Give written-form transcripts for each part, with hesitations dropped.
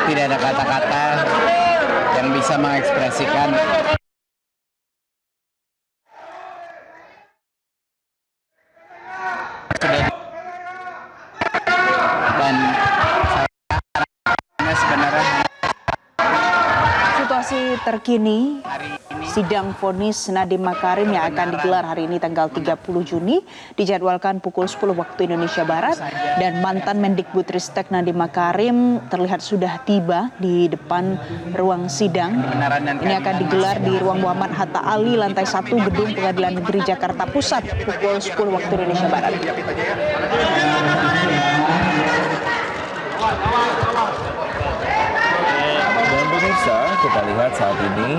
Tidak ada kata-kata yang bisa mengekspresikan dan saya sebenarnya situasi terkini sidang vonis Nadiem Makarim yang akan digelar hari ini tanggal 30 Juni dijadwalkan pukul 10 waktu Indonesia Barat dan mantan Mendikbudristek Nadiem Makarim terlihat sudah tiba di depan ruang sidang. Ini akan digelar di ruang Muhammad Hatta Ali lantai 1 Gedung Pengadilan Negeri Jakarta Pusat pukul 10 waktu Indonesia Barat. Dan pemirsa, kita lihat saat ini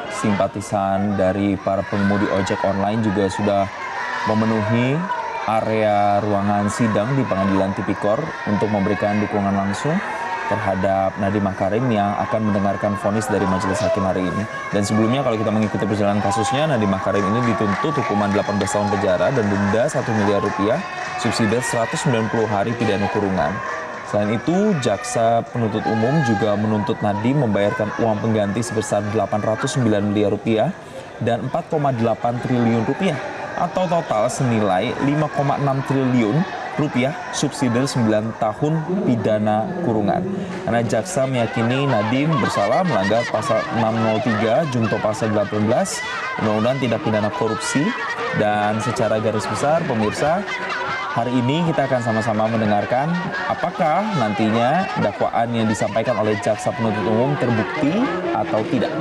simpatisan dari para pengemudi ojek online juga sudah memenuhi area ruangan sidang di Pengadilan Tipikor untuk memberikan dukungan langsung terhadap Nadiem Makarim yang akan mendengarkan vonis dari Majelis Hakim hari ini. Dan sebelumnya kalau kita mengikuti perjalanan kasusnya, Nadiem Makarim ini dituntut hukuman 18 tahun penjara dan denda 1 miliar rupiah, subsidi 190 hari pidana kurungan. Selain itu, jaksa penuntut umum juga menuntut Nadiem membayarkan uang pengganti sebesar 809 miliar rupiah dan 4,8 triliun rupiah atau total senilai 5,6 triliun rupiah subsidi 9 tahun pidana kurungan. Karena jaksa meyakini Nadiem bersalah melanggar pasal 603 junto pasal 18 Undang-Undang Tindak Pidana Korupsi. Dan secara garis besar pemirsa, hari ini kita akan sama-sama mendengarkan apakah nantinya dakwaan yang disampaikan oleh jaksa penuntut umum terbukti atau tidak.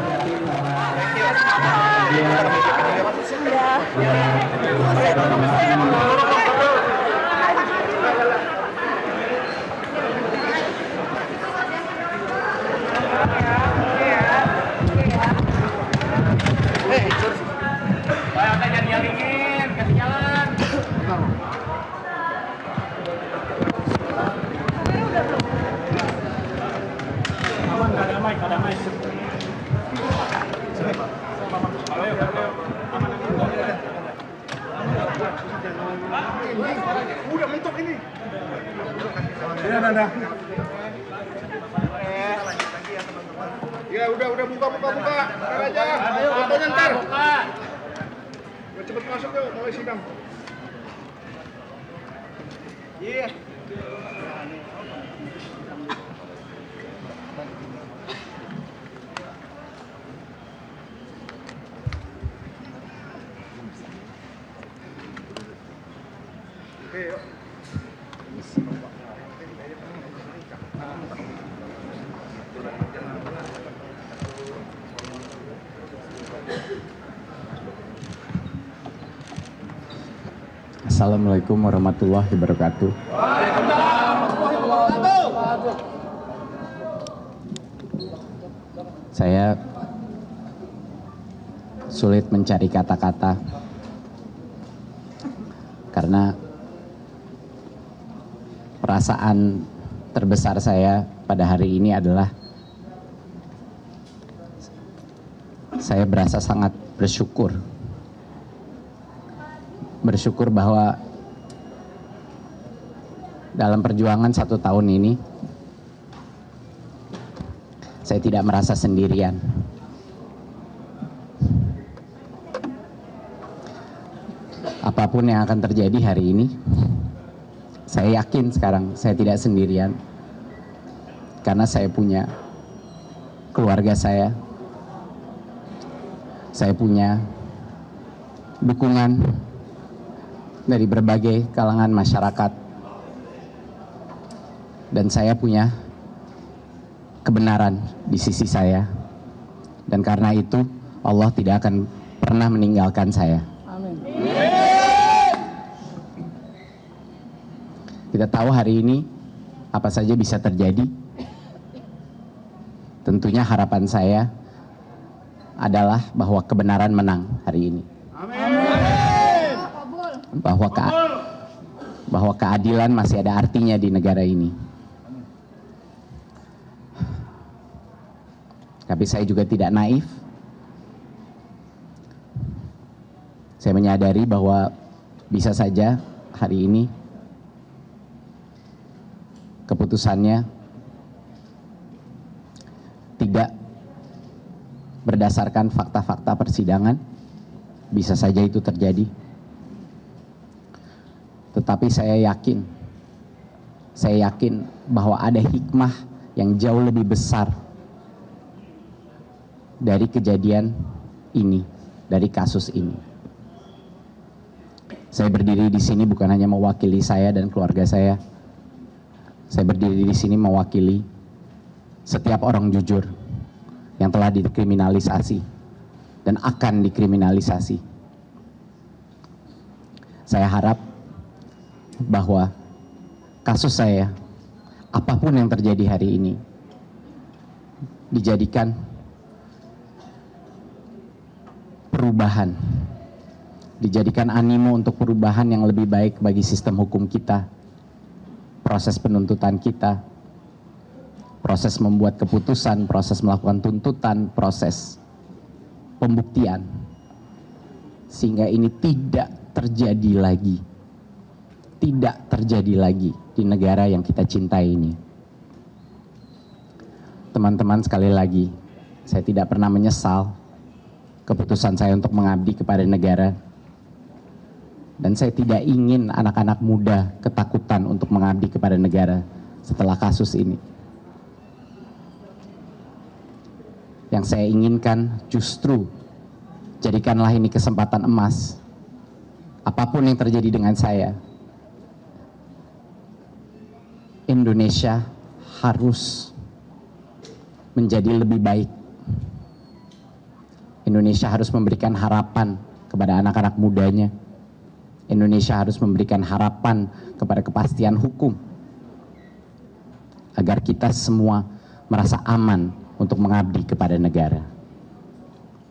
Udah mentok ini. Ya, ya udah buka. Ntar aja. Fotonya ntar. Cepet masuk yuk, mulai sidang. Iya. Oke, yuk. Assalamualaikum warahmatullahi wabarakatuh. Saya sulit mencari kata-kata karena perasaan terbesar saya pada hari ini adalah saya berasa sangat bersyukur bahwa dalam perjuangan 1 tahun ini saya tidak merasa sendirian. Apapun yang akan terjadi hari ini, saya yakin sekarang saya tidak sendirian karena saya punya keluarga saya punya dukungan dari berbagai kalangan masyarakat, dan saya punya kebenaran di sisi saya, dan karena itu Allah tidak akan pernah meninggalkan saya. Amin. Kita tahu hari ini apa saja bisa terjadi, Tentunya harapan saya adalah bahwa kebenaran menang hari ini. Bahwa keadilan masih ada artinya di negara ini. Tapi saya juga tidak naif. Saya menyadari bahwa bisa saja hari ini keputusannya tidak berdasarkan fakta-fakta persidangan. Bisa saja itu terjadi. Tetapi saya yakin bahwa ada hikmah yang jauh lebih besar dari kejadian ini, dari kasus ini. Saya berdiri di sini bukan hanya mewakili saya dan keluarga saya. Saya berdiri di sini mewakili setiap orang jujur yang telah dikriminalisasi dan akan dikriminalisasi. Saya harap bahwa kasus saya, apapun yang terjadi hari ini, dijadikan perubahan, dijadikan animo untuk perubahan yang lebih baik bagi sistem hukum kita, proses penuntutan kita, proses membuat keputusan, proses melakukan tuntutan, proses pembuktian, sehingga ini tidak terjadi lagi di negara yang kita cintai ini. Teman-teman, sekali lagi, saya tidak pernah menyesal keputusan saya untuk mengabdi kepada negara. Dan saya tidak ingin anak-anak muda ketakutan untuk mengabdi kepada negara setelah kasus ini. Yang saya inginkan justru jadikanlah ini kesempatan emas. Apapun yang terjadi dengan saya, Indonesia harus menjadi lebih baik. Indonesia harus memberikan harapan kepada anak-anak mudanya. Indonesia harus memberikan harapan kepada kepastian hukum, agar kita semua merasa aman untuk mengabdi kepada negara.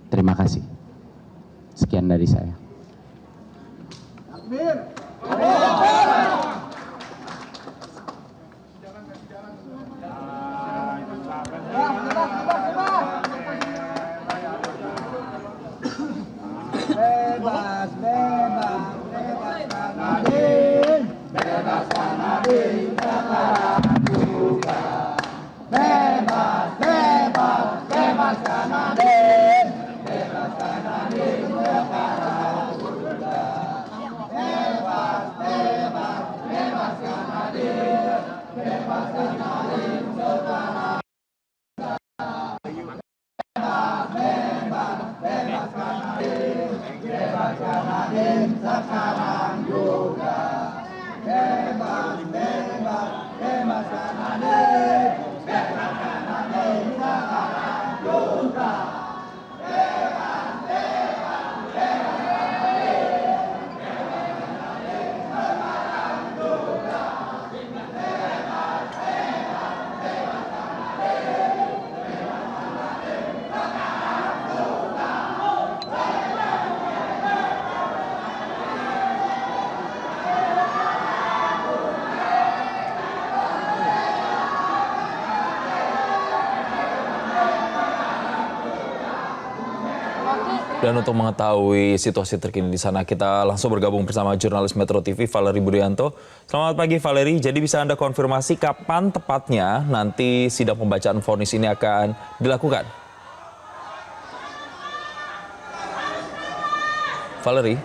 Terima kasih. Sekian dari saya. Dan untuk mengetahui situasi terkini di sana, kita langsung bergabung bersama jurnalis Metro TV Valery Budianto. Selamat pagi Valery, jadi bisa Anda konfirmasi kapan tepatnya nanti sidang pembacaan vonis ini akan dilakukan? Valery?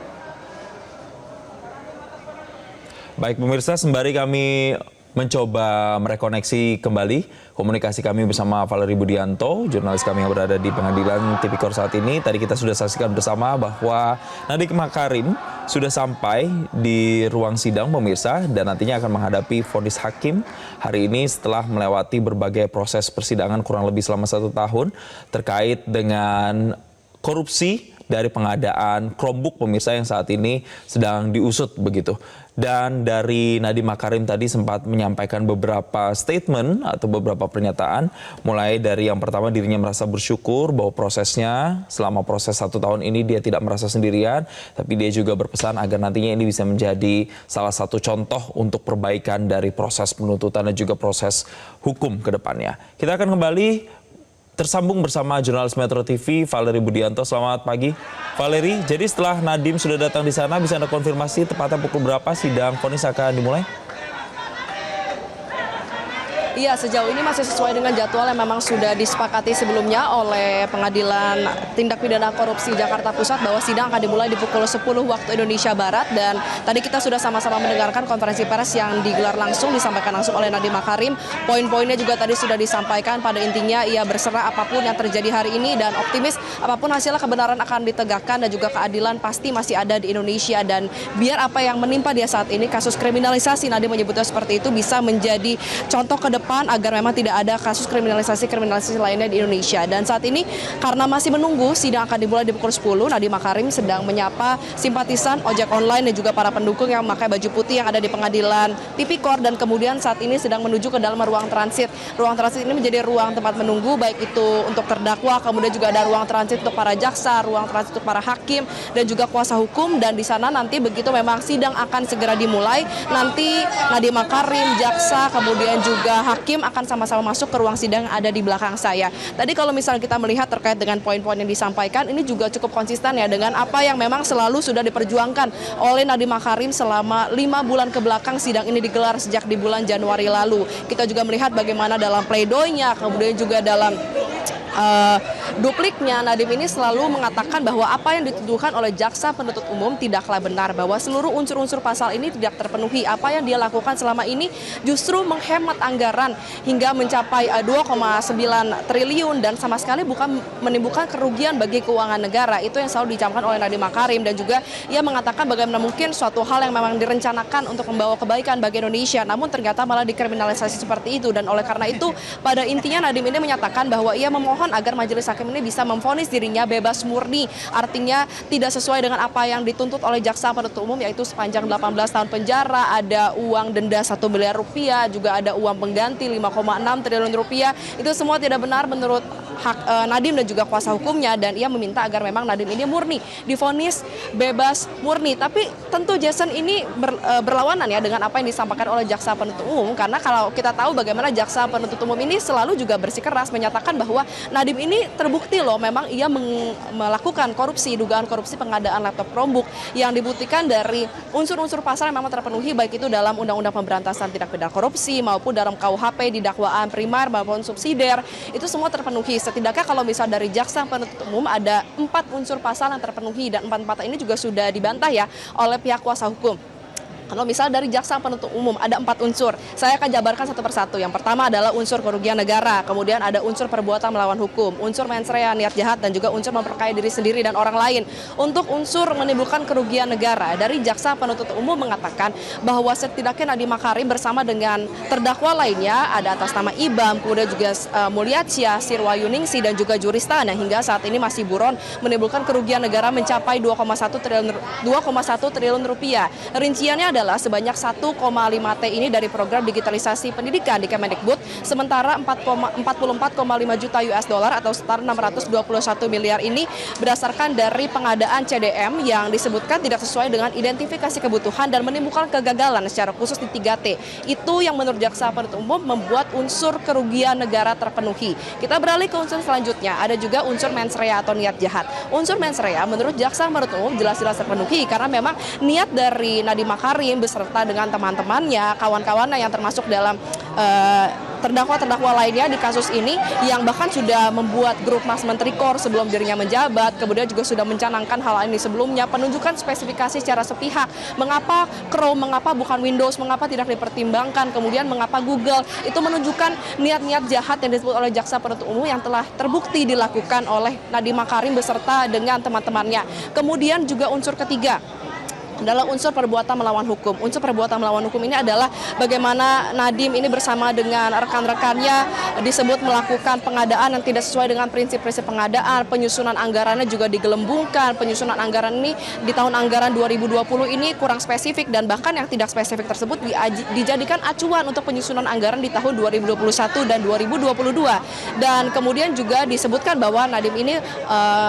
Baik pemirsa, sembari kami mencoba merekoneksi kembali komunikasi kami bersama Valery Budianto, jurnalis kami yang berada di pengadilan Tipikor saat ini. Tadi kita sudah saksikan bersama bahwa Nadiem Makarim sudah sampai di ruang sidang pemirsa dan nantinya akan menghadapi vonis hakim hari ini setelah melewati berbagai proses persidangan kurang lebih selama 1 tahun terkait dengan korupsi dari pengadaan Chromebook pemirsa yang saat ini sedang diusut begitu. Dan dari Nadiem Makarim tadi sempat menyampaikan beberapa statement atau beberapa pernyataan. Mulai dari yang pertama, dirinya merasa bersyukur bahwa prosesnya selama proses 1 tahun ini dia tidak merasa sendirian. Tapi dia juga berpesan agar nantinya ini bisa menjadi salah satu contoh untuk perbaikan dari proses penuntutan dan juga proses hukum ke depannya. Kita akan kembali tersambung bersama jurnalis Metro TV, Valeri Budianto. Selamat pagi, Valeri. Jadi setelah Nadiem sudah datang di sana, bisa Anda konfirmasi tepatnya pukul berapa sidang vonis akan dimulai? Iya, sejauh ini masih sesuai dengan jadwal yang memang sudah disepakati sebelumnya oleh Pengadilan Tindak Pidana Korupsi Jakarta Pusat bahwa sidang akan dimulai di pukul 10 waktu Indonesia Barat. Dan tadi kita sudah sama-sama mendengarkan konferensi pers yang digelar langsung, disampaikan langsung oleh Nadiem Makarim. Poin-poinnya juga tadi sudah disampaikan. Pada intinya ia berserah apapun yang terjadi hari ini dan optimis apapun hasilnya kebenaran akan ditegakkan dan juga keadilan pasti masih ada di Indonesia. Dan biar apa yang menimpa dia saat ini, kasus kriminalisasi, Nadiem menyebutnya seperti itu, bisa menjadi contoh ke depan agar memang tidak ada kasus kriminalisasi lainnya di Indonesia. Dan saat ini karena masih menunggu sidang akan dimulai di pukul 10, Nadiem Makarim sedang menyapa simpatisan ojek online dan juga para pendukung yang memakai baju putih yang ada di Pengadilan Tipikor, dan kemudian saat ini sedang menuju ke dalam ruang transit. Ruang transit ini menjadi ruang tempat menunggu baik itu untuk terdakwa, kemudian juga ada ruang transit untuk para jaksa, ruang transit untuk para hakim dan juga kuasa hukum. Dan di sana nanti begitu memang sidang akan segera dimulai, nanti Nadiem Makarim, jaksa, kemudian juga hakim akan sama-sama masuk ke ruang sidang yang ada di belakang saya. Tadi kalau misalnya kita melihat terkait dengan poin-poin yang disampaikan, ini juga cukup konsisten ya dengan apa yang memang selalu sudah diperjuangkan oleh Nadiem Makarim selama 5 bulan ke belakang. Sidang ini digelar sejak di bulan Januari lalu. Kita juga melihat bagaimana dalam pleidoinya, kemudian juga dalam dupliknya, Nadiem ini selalu mengatakan bahwa apa yang dituduhkan oleh jaksa penuntut umum tidaklah benar, bahwa seluruh unsur-unsur pasal ini tidak terpenuhi. Apa yang dia lakukan selama ini justru menghemat anggaran hingga mencapai 2,9 triliun dan sama sekali bukan menimbulkan kerugian bagi keuangan negara. Itu yang selalu dicampkan oleh Nadiem Makarim. Dan juga ia mengatakan bagaimana mungkin suatu hal yang memang direncanakan untuk membawa kebaikan bagi Indonesia, namun ternyata malah dikriminalisasi seperti itu. Dan oleh karena itu pada intinya Nadiem ini menyatakan bahwa ia memohon agar majelis hakim ini bisa memvonis dirinya bebas murni. Artinya tidak sesuai dengan apa yang dituntut oleh jaksa penuntut umum, yaitu sepanjang 18 tahun penjara, ada uang denda 1 miliar rupiah, juga ada uang pengganti 5,6 triliun rupiah. Itu semua tidak benar menurut Nadiem dan juga kuasa hukumnya, dan ia meminta agar memang Nadiem ini murni, divonis bebas murni. Tapi tentu Jason ini berlawanan ya dengan apa yang disampaikan oleh jaksa penuntut umum, karena kalau kita tahu bagaimana jaksa penuntut umum ini selalu juga bersikeras menyatakan bahwa Nadiem ini terbukti loh memang ia melakukan korupsi, dugaan korupsi pengadaan laptop Chromebook yang dibuktikan dari unsur-unsur pasal yang memang terpenuhi, baik itu dalam Undang-Undang Pemberantasan Tindak Pidana Korupsi maupun dalam KUHP di dakwaan primer maupun subsidiar. Itu semua terpenuhi. Setidaknya kalau misal dari jaksa penuntut umum ada 4 unsur pasal yang terpenuhi, dan 4 ini juga sudah dibantah ya oleh pihak kuasa hukum. Kalau misal dari jaksa penuntut umum ada 4 unsur, saya akan jabarkan satu persatu. Yang pertama adalah unsur kerugian negara, kemudian ada unsur perbuatan melawan hukum, unsur mens rea niat jahat, dan juga unsur memperkaya diri sendiri dan orang lain. Untuk unsur menimbulkan kerugian negara, dari jaksa penuntut umum mengatakan bahwa setidaknya Nadiem Makarim bersama dengan terdakwa lainnya, ada atas nama Ibam, kemudian juga Mulyatsya, Sirwayuningsi, dan juga Juristana, hingga saat ini masih buron, menimbulkan kerugian negara mencapai 2,1 triliun rupiah. Rinciannya adalah sebanyak 1,5 T ini dari program digitalisasi pendidikan di Kemendikbud, sementara 44,5 juta US dollar atau sekitar 621 miliar ini berdasarkan dari pengadaan CDM yang disebutkan tidak sesuai dengan identifikasi kebutuhan dan menimbulkan kegagalan secara khusus di 3T. Itu yang menurut jaksa penuntut umum membuat unsur kerugian negara terpenuhi. Kita beralih ke unsur selanjutnya, ada juga unsur mens rea atau niat jahat. Unsur mens rea menurut jaksa penuntut umum jelas-jelas terpenuhi karena memang niat dari Nadiem Makarim beserta dengan teman-temannya, kawan-kawannya yang termasuk dalam terdakwa-terdakwa lainnya di kasus ini, yang bahkan sudah membuat grup Mas Menteri Kor sebelum dirinya menjabat, kemudian juga sudah mencanangkan hal ini sebelumnya, penunjukan spesifikasi secara sepihak, mengapa Chrome, mengapa bukan Windows, mengapa tidak dipertimbangkan, kemudian mengapa Google, itu menunjukkan niat-niat jahat yang disebut oleh jaksa penuntut umum yang telah terbukti dilakukan oleh Nadiem Makarim beserta dengan teman-temannya. Kemudian juga unsur ketiga, adalah unsur perbuatan melawan hukum. Unsur perbuatan melawan hukum ini adalah bagaimana Nadiem ini bersama dengan rekan-rekannya disebut melakukan pengadaan yang tidak sesuai dengan prinsip-prinsip pengadaan, penyusunan anggarannya juga digelembungkan, penyusunan anggaran ini di tahun anggaran 2020 ini kurang spesifik dan bahkan yang tidak spesifik tersebut dijadikan acuan untuk penyusunan anggaran di tahun 2021 dan 2022. Dan kemudian juga disebutkan bahwa Nadiem ini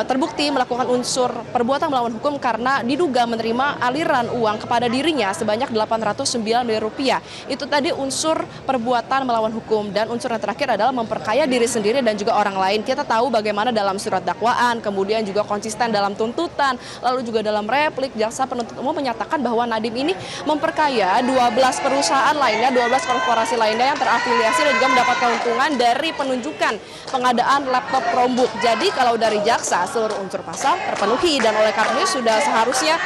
terbukti melakukan unsur perbuatan melawan hukum karena diduga menerima aliran uang kepada dirinya sebanyak 809 miliar rupiah. Itu tadi unsur perbuatan melawan hukum. Dan unsur yang terakhir adalah memperkaya diri sendiri dan juga orang lain. Kita tahu bagaimana dalam surat dakwaan, kemudian juga konsisten dalam tuntutan, lalu juga dalam replik, jaksa penuntut umum menyatakan bahwa Nadiem ini memperkaya 12 perusahaan lainnya, 12 korporasi lainnya yang terafiliasi dan juga mendapat keuntungan dari penunjukan pengadaan laptop Chromebook. Jadi kalau dari jaksa seluruh unsur pasal terpenuhi dan oleh karena ini sudah seharusnya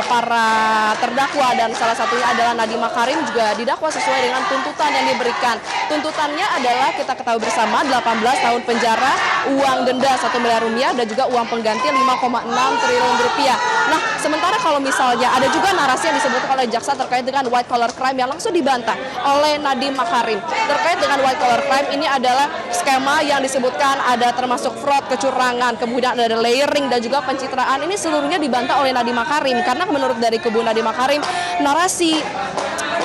para terdakwa dan salah satunya adalah Nadiem Makarim juga didakwa sesuai dengan tuntutan yang diberikan. Tuntutannya adalah kita ketahui bersama 18 tahun penjara, uang denda 1 miliar rupiah dan juga uang pengganti 5,6 triliun rupiah. Nah, sementara kalau misalnya ada juga narasi yang disebutkan oleh jaksa terkait dengan white collar crime yang langsung dibantah oleh Nadiem Makarim. Terkait dengan white collar crime ini adalah skema yang disebutkan ada termasuk fraud, kecurangan, kemudian ada layering dan juga pencitraan. Ini seluruhnya dibantah oleh Nadiem Makarim karena menurut dari kubu Nadiem Makarim narasi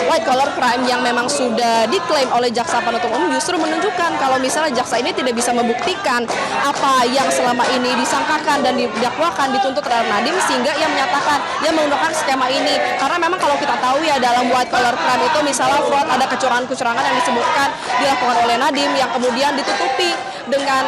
white collar crime yang memang sudah diklaim oleh jaksa penuntut umum justru menunjukkan kalau misalnya jaksa ini tidak bisa membuktikan apa yang selama ini disangkakan dan didakwakan dituntut terhadap Nadiem sehingga ia menyatakan dia menggunakan skema ini karena memang kalau kita tahu ya dalam white collar crime itu misalnya fraud ada kecurangan-kecurangan yang disebutkan dilakukan oleh Nadiem yang kemudian ditutupi dengan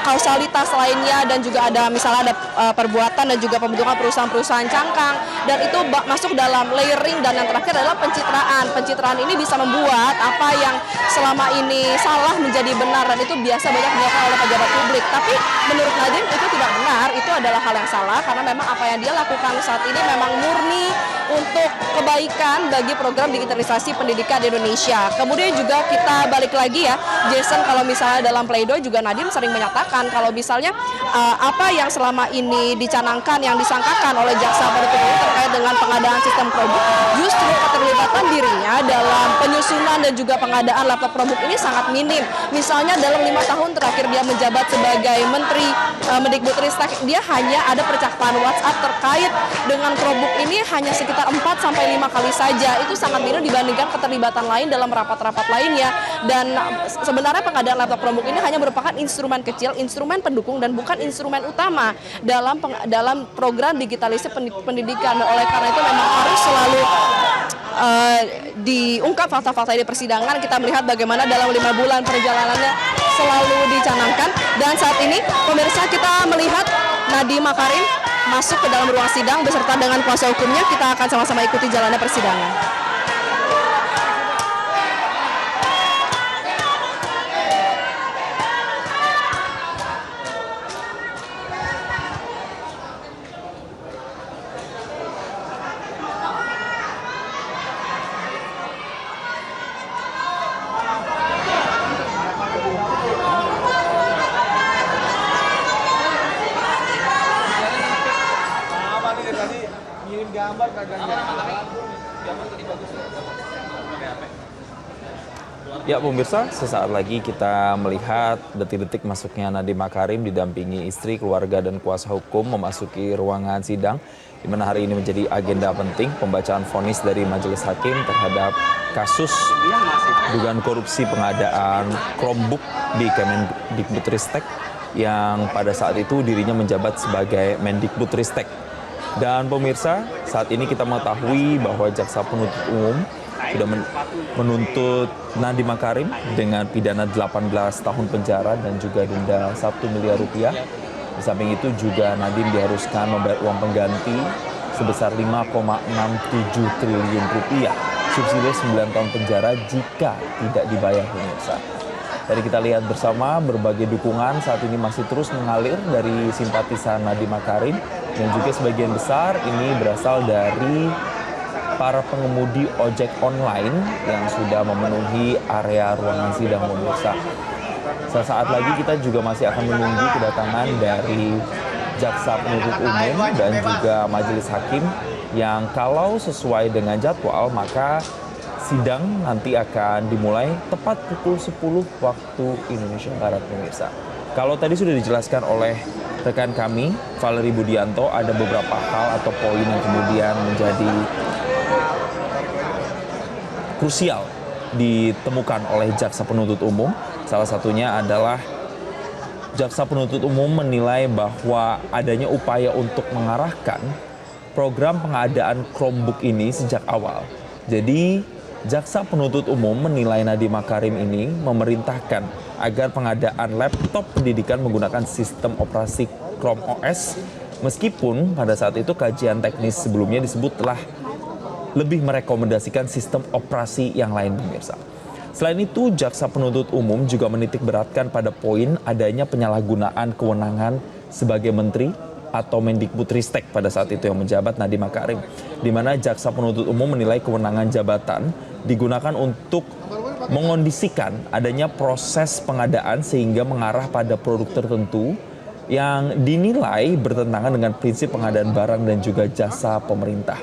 kausalitas lainnya dan juga ada misalnya ada perbuatan dan juga pembentukan perusahaan-perusahaan cangkang dan itu masuk dalam layering dan yang terakhir adalah pencitraan. Pencitraan ini bisa membuat apa yang selama ini salah menjadi benar dan itu biasa banyak dilakukan oleh pejabat publik. Tapi menurut Nadiem itu tidak benar, itu adalah hal yang salah karena memang apa yang dia lakukan saat ini memang murni untuk kebaikan bagi program digitalisasi pendidikan di Indonesia. Kemudian juga kita balik lagi ya, Jason kalau misalnya dalam pledoi juga Nadiem sering menyatakan kalau misalnya apa yang selama ini dicanangkan yang disangkakan oleh jaksa penuntut umum terkait dengan pengadaan sistem Chromebook justru keterlibatan dirinya dalam penyusunan dan juga pengadaan laptop Chromebook ini sangat minim. Misalnya dalam 5 tahun terakhir dia menjabat sebagai Menteri Mendikbudristek, dia hanya ada percakapan WhatsApp terkait dengan Chromebook ini hanya sekitar 4-5 kali saja. Itu sangat minim dibandingkan keterlibatan lain dalam rapat-rapat lainnya. Dan sebenarnya pengadaan laptop Chromebook ini hanya merupakan instrumen kecil, instrumen pendukung dan bukan instrumen utama dalam program digitalisasi pendidikan. Oleh karena itu memang harus selalu diungkap fakta-fakta di persidangan. Kita melihat bagaimana dalam 5 bulan perjalanannya selalu dicanangkan. Dan saat ini pemirsa kita melihat Nadiem Makarim masuk ke dalam ruang sidang beserta dengan kuasa hukumnya. Kita akan sama-sama ikuti jalannya persidangan. Ya pemirsa, sesaat lagi kita melihat detik-detik masuknya Nadiem Makarim didampingi istri, keluarga, dan kuasa hukum memasuki ruangan sidang, di mana hari ini menjadi agenda penting pembacaan vonis dari Majelis Hakim terhadap kasus dugaan korupsi pengadaan Chromebook di Kemendikbudristek yang pada saat itu dirinya menjabat sebagai Mendikbudristek. Dan pemirsa, saat ini kita mengetahui bahwa jaksa penuntut umum sudah menuntut Nadiem Makarim dengan pidana 18 tahun penjara dan juga denda 1 miliar rupiah. Di samping itu juga Nadiem diharuskan membayar uang pengganti sebesar 5,67 triliun rupiah, subsidi 9 tahun penjara jika tidak dibayar pemirsa. Tadi kita lihat bersama berbagai dukungan saat ini masih terus mengalir dari simpatisan Nadiem Makarim dan juga sebagian besar ini berasal dari para pengemudi ojek online yang sudah memenuhi area ruangan sidang pemirsa. Sesaat lagi kita juga masih akan menunggu kedatangan dari jaksa penuntut umum dan juga majelis hakim yang kalau sesuai dengan jadwal maka sidang nanti akan dimulai tepat pukul 10 waktu Indonesia Barat, pemirsa. Kalau tadi sudah dijelaskan oleh rekan kami, Valerie Budianto, ada beberapa hal atau poin yang kemudian menjadi krusial ditemukan oleh jaksa penuntut umum. Salah satunya adalah jaksa penuntut umum menilai bahwa adanya upaya untuk mengarahkan program pengadaan Chromebook ini sejak awal. Jadi jaksa penuntut umum menilai Nadiem Makarim ini memerintahkan agar pengadaan laptop pendidikan menggunakan sistem operasi Chrome OS, meskipun pada saat itu kajian teknis sebelumnya disebut telah lebih merekomendasikan sistem operasi yang lain, pemirsa. Selain itu, jaksa penuntut umum juga menitik beratkan pada poin adanya penyalahgunaan kewenangan sebagai menteri atau Mendikbudristek pada saat itu yang menjabat Nadiem Makarim, di mana jaksa penuntut umum menilai kewenangan jabatan digunakan untuk mengondisikan adanya proses pengadaan sehingga mengarah pada produk tertentu yang dinilai bertentangan dengan prinsip pengadaan barang dan juga jasa pemerintah.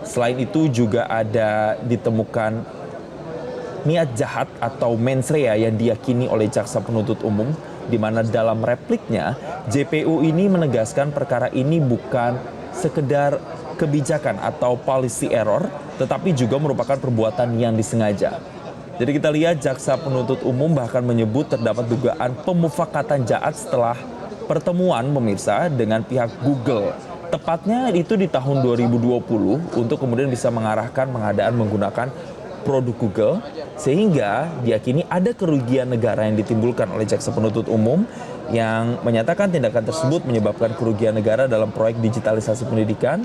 Selain itu juga ada ditemukan niat jahat atau mens rea yang diyakini oleh jaksa penuntut umum, di mana dalam repliknya JPU ini menegaskan perkara ini bukan sekedar kebijakan atau policy error, tetapi juga merupakan perbuatan yang disengaja. Jadi kita lihat jaksa penuntut umum bahkan menyebut terdapat dugaan pemufakatan jahat setelah pertemuan, pemirsa, dengan pihak Google. Tepatnya itu di tahun 2020 untuk kemudian bisa mengarahkan pengadaan menggunakan produk Google, sehingga diyakini ada kerugian negara yang ditimbulkan oleh jaksa penuntut umum yang menyatakan tindakan tersebut menyebabkan kerugian negara dalam proyek digitalisasi pendidikan,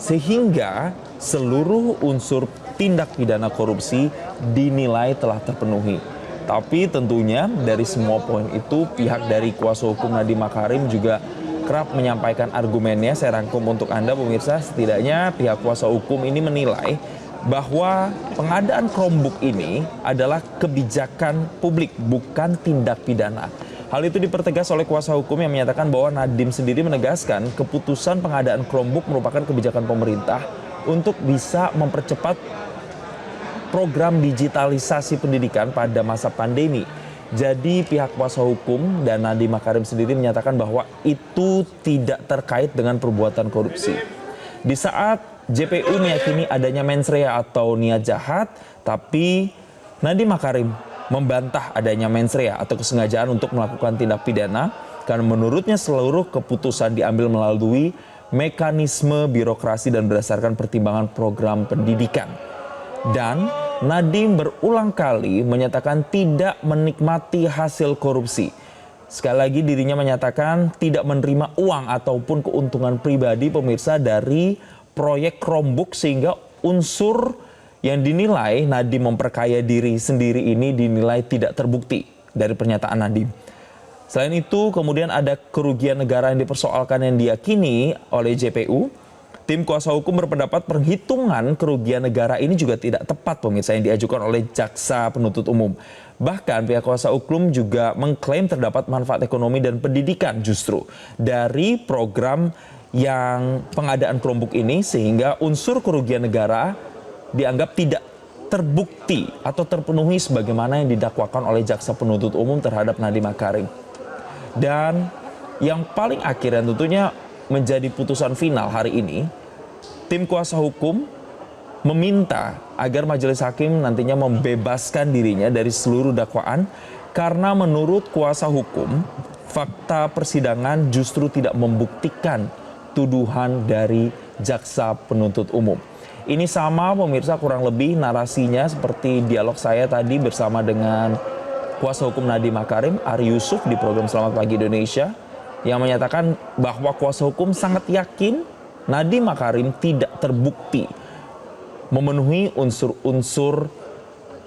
sehingga seluruh unsur tindak pidana korupsi dinilai telah terpenuhi. Tapi tentunya dari semua poin itu pihak dari kuasa hukum Nadiem Makarim juga kerap menyampaikan argumennya. Saya rangkum untuk Anda, pemirsa. Setidaknya pihak kuasa hukum ini menilai bahwa pengadaan Chromebook ini adalah kebijakan publik, bukan tindak pidana. Hal itu dipertegas oleh kuasa hukum yang menyatakan bahwa Nadiem sendiri menegaskan keputusan pengadaan Chromebook merupakan kebijakan pemerintah untuk bisa mempercepat program digitalisasi pendidikan pada masa pandemi. Jadi pihak kuasa hukum dan Nadiem Makarim sendiri menyatakan bahwa itu tidak terkait dengan perbuatan korupsi. Di saat JPU meyakini adanya mens rea atau niat jahat, tapi Nadiem Makarim membantah adanya mens rea atau kesengajaan untuk melakukan tindak pidana, karena menurutnya seluruh keputusan diambil melalui mekanisme birokrasi dan berdasarkan pertimbangan program pendidikan. Dan Nadiem berulang kali menyatakan tidak menikmati hasil korupsi. Sekali lagi dirinya menyatakan tidak menerima uang ataupun keuntungan pribadi, pemirsa, dari proyek Chromebook, sehingga unsur yang dinilai Nadiem memperkaya diri sendiri ini dinilai tidak terbukti dari pernyataan Nadiem. Selain itu kemudian ada kerugian negara yang dipersoalkan yang diyakini oleh JPU. Tim kuasa hukum berpendapat perhitungan kerugian negara ini juga tidak tepat, pemirsa, yang diajukan oleh jaksa penuntut umum. Bahkan pihak kuasa hukum juga mengklaim terdapat manfaat ekonomi dan pendidikan justru dari program yang pengadaan Chromebook ini, sehingga unsur kerugian negara dianggap tidak terbukti atau terpenuhi sebagaimana yang didakwakan oleh jaksa penuntut umum terhadap Nadiem Makarim. Dan yang paling akhir dan tentunya menjadi putusan final hari ini, tim kuasa hukum meminta agar majelis hakim nantinya membebaskan dirinya dari seluruh dakwaan, karena menurut kuasa hukum fakta persidangan justru tidak membuktikan tuduhan dari jaksa penuntut umum. Ini sama, pemirsa, kurang lebih narasinya seperti dialog saya tadi bersama dengan kuasa hukum Nadiem Makarim, Ari Yusuf, di program Selamat Pagi Indonesia, yang menyatakan bahwa kuasa hukum sangat yakin Nadiem Makarim tidak terbukti memenuhi unsur-unsur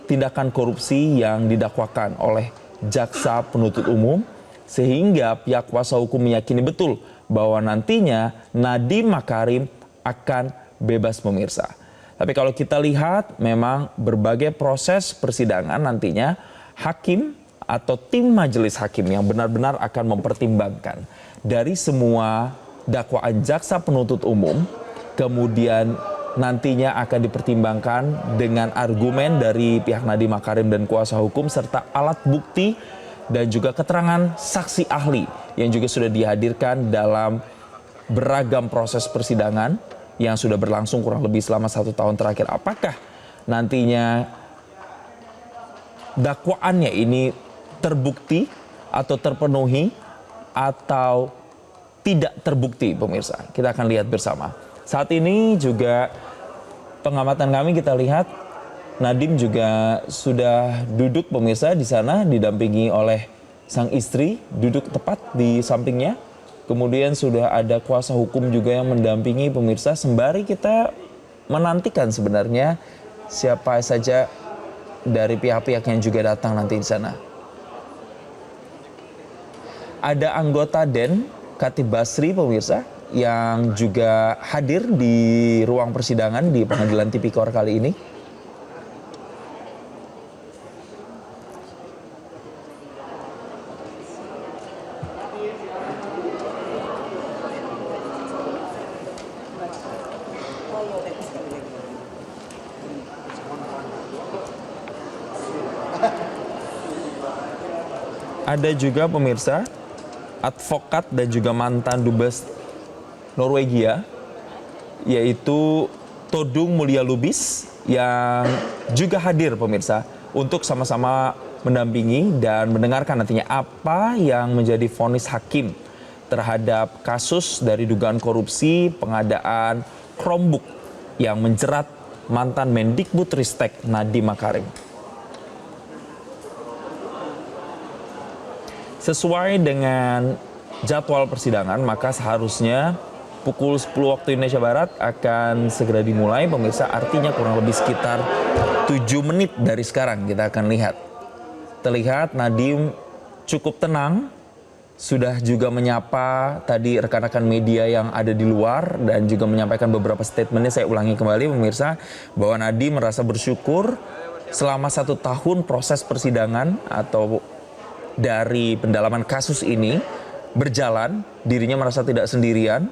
tindakan korupsi yang didakwakan oleh jaksa penuntut umum, sehingga pihak kuasa hukum meyakini betul bahwa nantinya Nadiem Makarim akan bebas, pemirsa. Tapi kalau kita lihat memang berbagai proses persidangan nantinya hakim atau tim majelis hakim yang benar-benar akan mempertimbangkan dari semua dakwaan jaksa penuntut umum kemudian nantinya akan dipertimbangkan dengan argumen dari pihak Nadiem Makarim dan kuasa hukum serta alat bukti dan juga keterangan saksi ahli yang juga sudah dihadirkan dalam beragam proses persidangan yang sudah berlangsung kurang lebih selama 1 tahun terakhir. Apakah nantinya dakwaannya ini terbukti atau terpenuhi atau tidak terbukti, pemirsa? Kita akan lihat bersama. Saat ini juga pengamatan kami kita lihat Nadiem juga sudah duduk, pemirsa, di sana didampingi oleh sang istri, duduk tepat di sampingnya. Kemudian sudah ada kuasa hukum juga yang mendampingi, pemirsa, sembari kita menantikan sebenarnya siapa saja dari pihak-pihak yang juga datang nanti di sana. Ada anggota DEN Khatib Basri, pemirsa, yang juga hadir di ruang persidangan di Pengadilan Tipikor kali ini. Ada juga, pemirsa, advokat dan juga mantan dubes Norwegia, yaitu Todung Mulya Lubis, yang juga hadir, pemirsa, untuk sama-sama mendampingi dan mendengarkan nantinya apa yang menjadi vonis hakim terhadap kasus dari dugaan korupsi pengadaan Chromebook yang menjerat mantan Mendikbudristek Nadiem Makarim. Sesuai dengan jadwal persidangan, maka seharusnya pukul 10 waktu Indonesia Barat akan segera dimulai, pemirsa. Artinya kurang lebih sekitar 7 menit dari sekarang kita akan lihat. Terlihat Nadiem cukup tenang, sudah juga menyapa tadi rekan-rekan media yang ada di luar dan juga menyampaikan beberapa statementnya. Saya ulangi kembali, pemirsa, bahwa Nadiem merasa bersyukur selama 1 tahun proses persidangan atau dari pendalaman kasus ini berjalan, dirinya merasa tidak sendirian,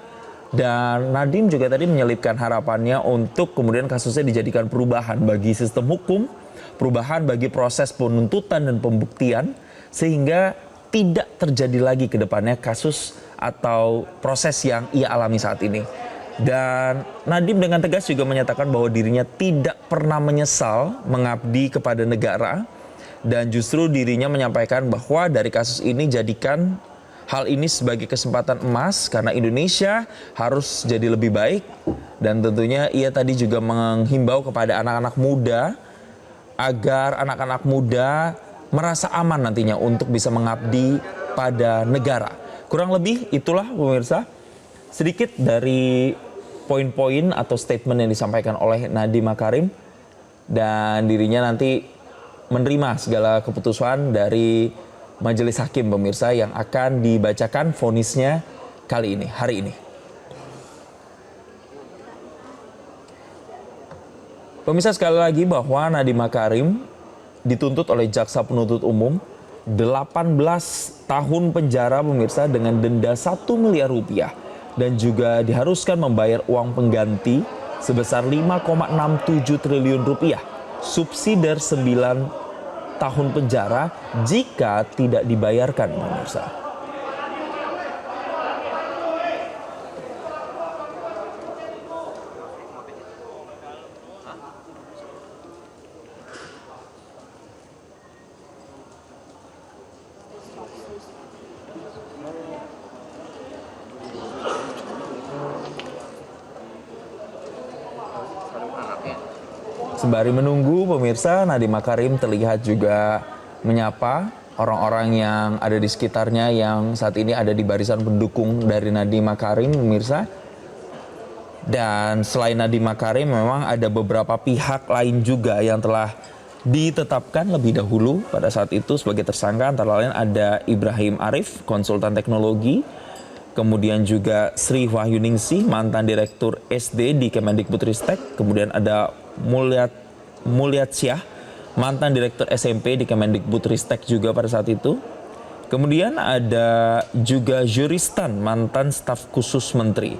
dan Nadiem juga tadi menyelipkan harapannya untuk kemudian kasusnya dijadikan perubahan bagi sistem hukum, perubahan bagi proses penuntutan dan pembuktian, sehingga tidak terjadi lagi ke depannya kasus atau proses yang ia alami saat ini. Dan Nadiem dengan tegas juga menyatakan bahwa dirinya tidak pernah menyesal mengabdi kepada negara, dan justru dirinya menyampaikan bahwa dari kasus ini jadikan hal ini sebagai kesempatan emas karena Indonesia harus jadi lebih baik. Dan tentunya ia tadi juga menghimbau kepada anak-anak muda agar anak-anak muda merasa aman nantinya untuk bisa mengabdi pada negara. Kurang lebih itulah, pemirsa, sedikit dari poin-poin atau statement yang disampaikan oleh Nadiem Makarim, dan dirinya nanti menerima segala keputusan dari majelis hakim, pemirsa, yang akan dibacakan vonisnya kali ini, hari ini. Pemirsa, sekali lagi bahwa Nadiem Makarim dituntut oleh jaksa penuntut umum 18 tahun penjara, pemirsa, dengan denda 1 miliar rupiah dan juga diharuskan membayar uang pengganti sebesar 5,67 triliun rupiah, subsidi 9 tahun penjara jika tidak dibayarkan, pemirsa. Sembari menunggu, pemirsa, Nadiem Makarim terlihat juga menyapa orang-orang yang ada di sekitarnya yang saat ini ada di barisan pendukung dari Nadiem Makarim, pemirsa. Dan selain Nadiem Makarim, memang ada beberapa pihak lain juga yang telah ditetapkan lebih dahulu pada saat itu sebagai tersangka. Antara lain ada Ibrahim Arif, konsultan teknologi. Kemudian juga Sri Wahyuningsih, mantan direktur SD di Kemendikbudristek. Kemudian ada Mulyasyah, mantan direktur SMP di Kemendikbudristek juga pada saat itu. Kemudian ada juga Juristan, mantan staf khusus menteri.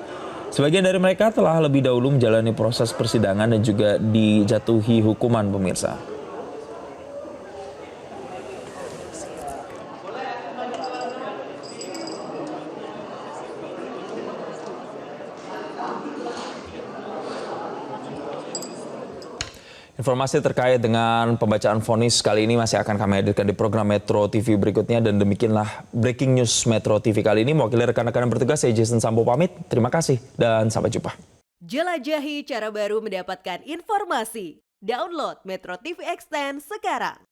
Sebagian dari mereka telah lebih dahulu menjalani proses persidangan dan juga dijatuhi hukuman, pemirsa. Informasi terkait dengan pembacaan vonis kali ini masih akan kami hadirkan di program Metro TV berikutnya, dan demikianlah breaking news Metro TV kali ini. Mewakili rekan-rekan yang bertugas, saya Jason Sambo pamit. Terima kasih dan sampai jumpa. Jelajahi cara baru mendapatkan informasi. Download Metro TV Extend sekarang.